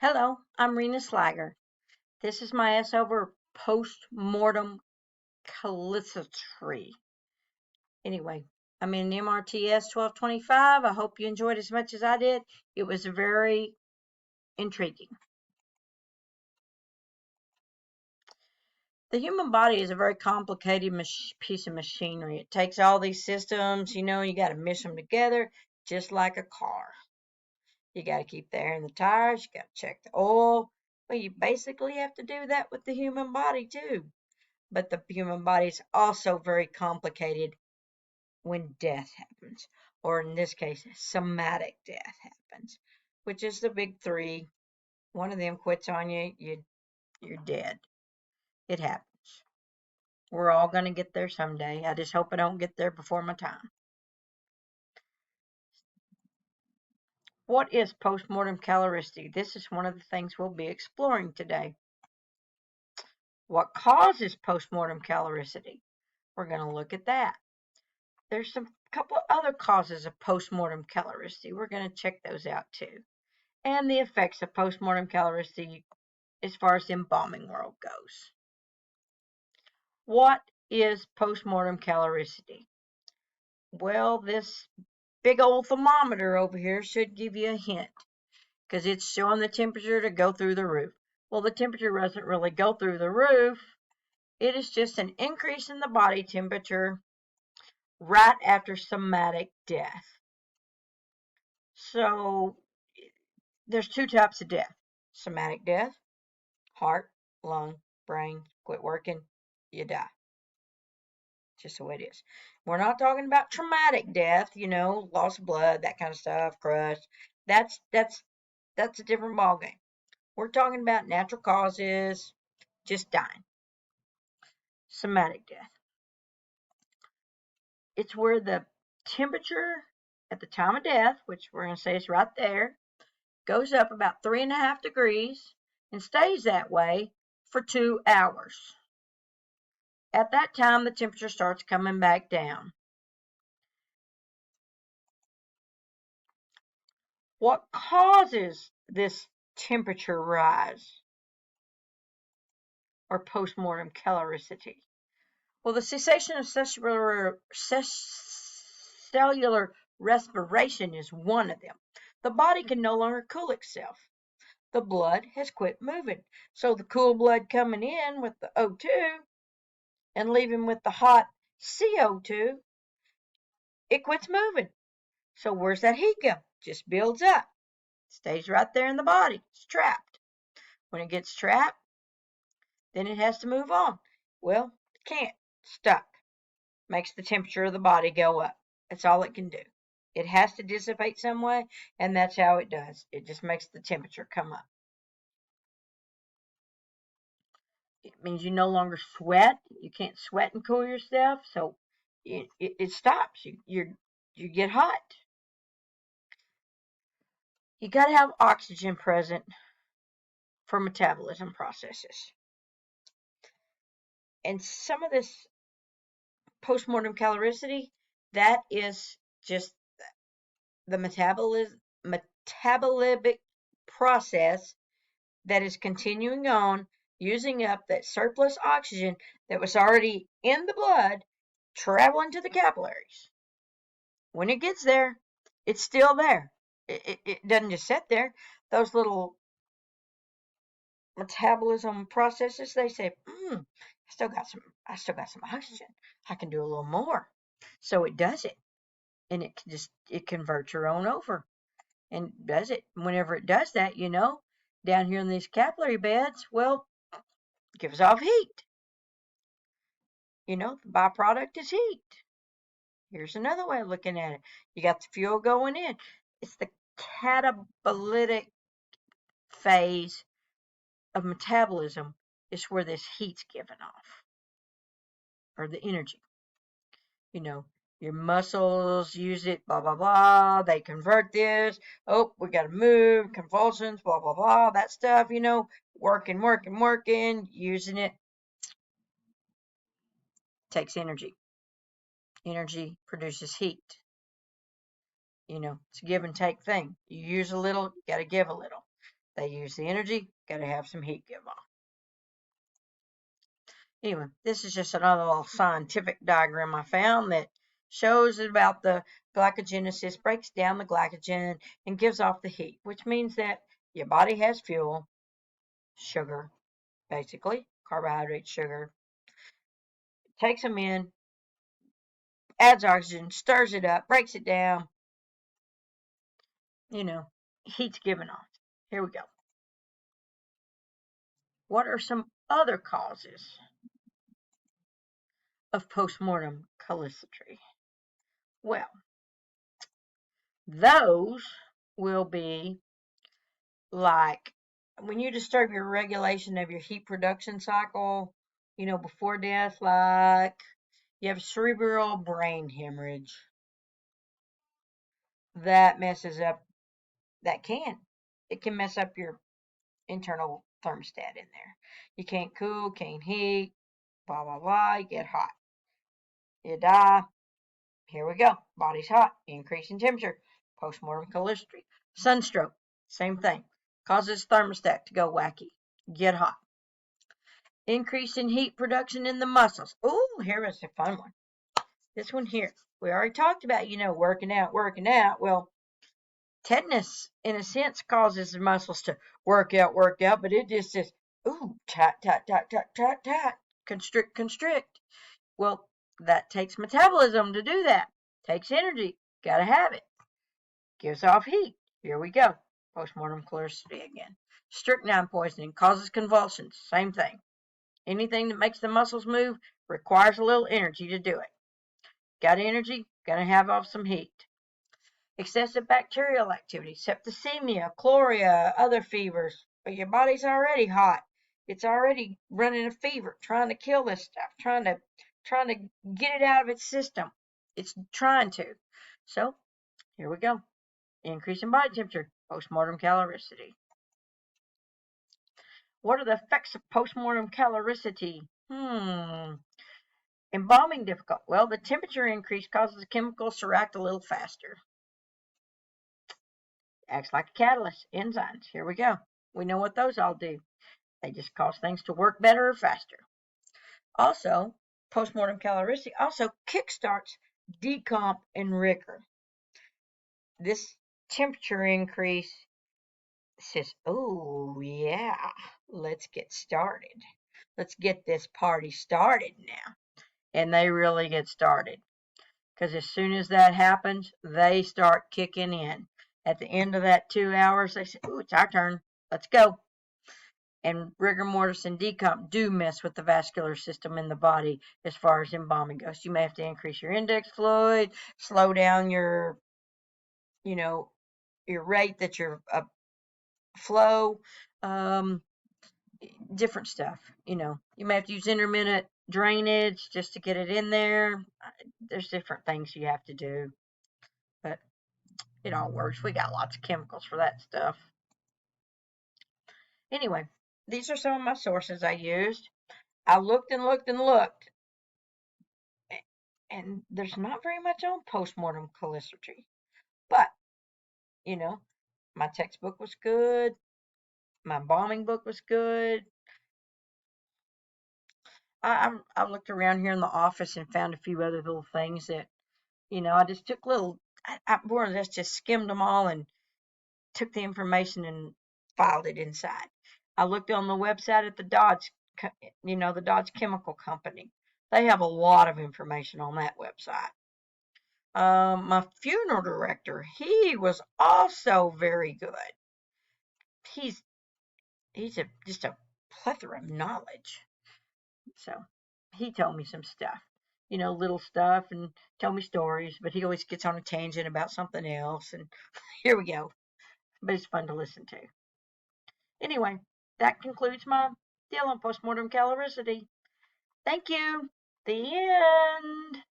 Hello, I'm Rena Sliger. This is my S over Postmortem Caloricity. Anyway, I'm in MRTS 1225. I hope you enjoyed as much as I did. It was very intriguing. The human body is a very complicated piece of machinery. It takes all these systems, you got to mesh them together just like a car. You got to keep the air in the tires, you got to check the oil. Well, you basically have to do that with the human body too. But the human body is also very complicated when death happens, or in this case, somatic death happens, which is the big three. One of them quits on you're dead. It happens. We're all going to get there someday. I just hope I don't get there before my time. What is postmortem caloricity? This is one of the things we'll be exploring today. What causes postmortem caloricity? We're going to look at that. There's a couple of other causes of postmortem caloricity. We're going to check those out too. And the effects of postmortem caloricity as far as the embalming world goes. What is postmortem caloricity? Well, this big old thermometer over here should give you a hint because it's showing the temperature to go through the roof. Well, the temperature doesn't really go through the roof. It is just an increase in the body temperature right after somatic death. So there's two types of death. Somatic death, heart, lung, brain, quit working, you die. Just the way it is. We're not talking about traumatic death, loss of blood, that kind of stuff, crush. That's a different ballgame. We're talking about natural causes, just dying. Somatic death. It's where the temperature at the time of death, which we're going to say is right there, goes up about 3.5 degrees and stays that way for 2 hours. At that time, the temperature starts coming back down. What causes this temperature rise or postmortem caloricity? Well, the cessation of cellular respiration is one of them. The body can no longer cool itself. The blood has quit moving. So the cool blood coming in with the O2 and leaving with the hot CO2, it quits moving. So where's that heat go? Just builds up. Stays right there in the body. It's trapped. When it gets trapped, then it has to move on. Well, it can't. Stuck. Makes the temperature of the body go up. That's all it can do. It has to dissipate some way, and that's how it does. It just makes the temperature come up. It means you no longer sweat. You can't sweat and cool yourself, so it stops. You get hot. You got to have oxygen present for metabolism processes. And some of this postmortem caloricity, that is just the metabolic process that is continuing on, using up that surplus oxygen that was already in the blood, traveling to the capillaries. When it gets there, it's still there. It doesn't just sit there. Those little metabolism processes, they say, I still got some oxygen. I can do a little more. So it does it. And it converts your own over and does it. Whenever it does that, down here in these capillary beds, well, it gives off heat. The byproduct is heat. Here's another way of looking at it. You got the fuel going in. It's the catabolic phase of metabolism is where this heat's given off, or the energy. Your muscles use it, blah, blah, blah. They convert this. Oh, we got to move, convulsions, blah, blah, blah. That stuff, working, using it. Takes energy. Energy produces heat. It's a give and take thing. You use a little, you got to give a little. They use the energy, got to have some heat give off. Anyway, this is just another little scientific diagram I found that shows about the glycogenesis, breaks down the glycogen and gives off the heat, which means that your body has fuel, sugar, basically, carbohydrate, sugar, takes them in, adds oxygen, stirs it up, breaks it down, heat's given off. Here we go. What are some other causes of postmortem caloricity? Well, those will be like when you disturb your regulation of your heat production cycle, before death, like you have cerebral brain hemorrhage. That messes up, it can mess up your internal thermostat in there. You can't cool, can't heat, blah, blah, blah, you get hot. You die. Here we go. Body's hot, increase in temperature, postmortem caloricity. Sunstroke, same thing. Causes thermostat to go wacky, get hot. Increase in heat production in the muscles. Ooh, here is a fun one. This one here. We already talked about, working out. Well, tetanus, in a sense, causes the muscles to work out, but it just says, ooh, tight, tight, tight, tight, tight, tight, constrict, constrict. Well, that takes metabolism to do that. Takes energy. Gotta have it. Gives off heat. Here we go. Postmortem caloricity again. Strychnine poisoning causes convulsions. Same thing. Anything that makes the muscles move requires a little energy to do it. Got energy? Gotta have off some heat. Excessive bacterial activity, septicemia, chloria, other fevers. But your body's already hot. It's already running a fever, trying to kill this stuff, trying to get it out of its system. It's trying to. So here we go. Increase in body temperature, postmortem caloricity. What are the effects of postmortem caloricity? Embalming difficult. Well, the temperature increase causes the chemicals to react a little faster. Acts like a catalyst. Enzymes. Here we go. We know what those all do. They just cause things to work better or faster. Also, postmortem caloricity also kickstarts decomp and rigor. This temperature increase says, oh, yeah, let's get started. Let's get this party started now. And they really get started. Because as soon as that happens, they start kicking in. At the end of that 2 hours, they say, ooh, it's our turn. Let's go. And rigor mortis and decomp do mess with the vascular system in the body as far as embalming goes. You may have to increase your index fluid, slow down your rate that your flow, different stuff. You may have to use intermittent drainage just to get it in there. There's different things you have to do, but it all works. We got lots of chemicals for that stuff. Anyway, these are some of my sources I used. I looked and looked and looked, and there's not very much on postmortem caloricity. But, my textbook was good. My embalming book was good. I looked around here in the office and found a few other little things that, I just took more or less just skimmed them all and took the information and filed it inside. I looked on the website at the the Dodge Chemical Company. They have a lot of information on that website. My funeral director, he was also very good. He's just a plethora of knowledge. So he told me some stuff, little stuff, and told me stories, but he always gets on a tangent about something else. And here we go. But it's fun to listen to. Anyway, that concludes my deal on postmortem caloricity. Thank you. The end.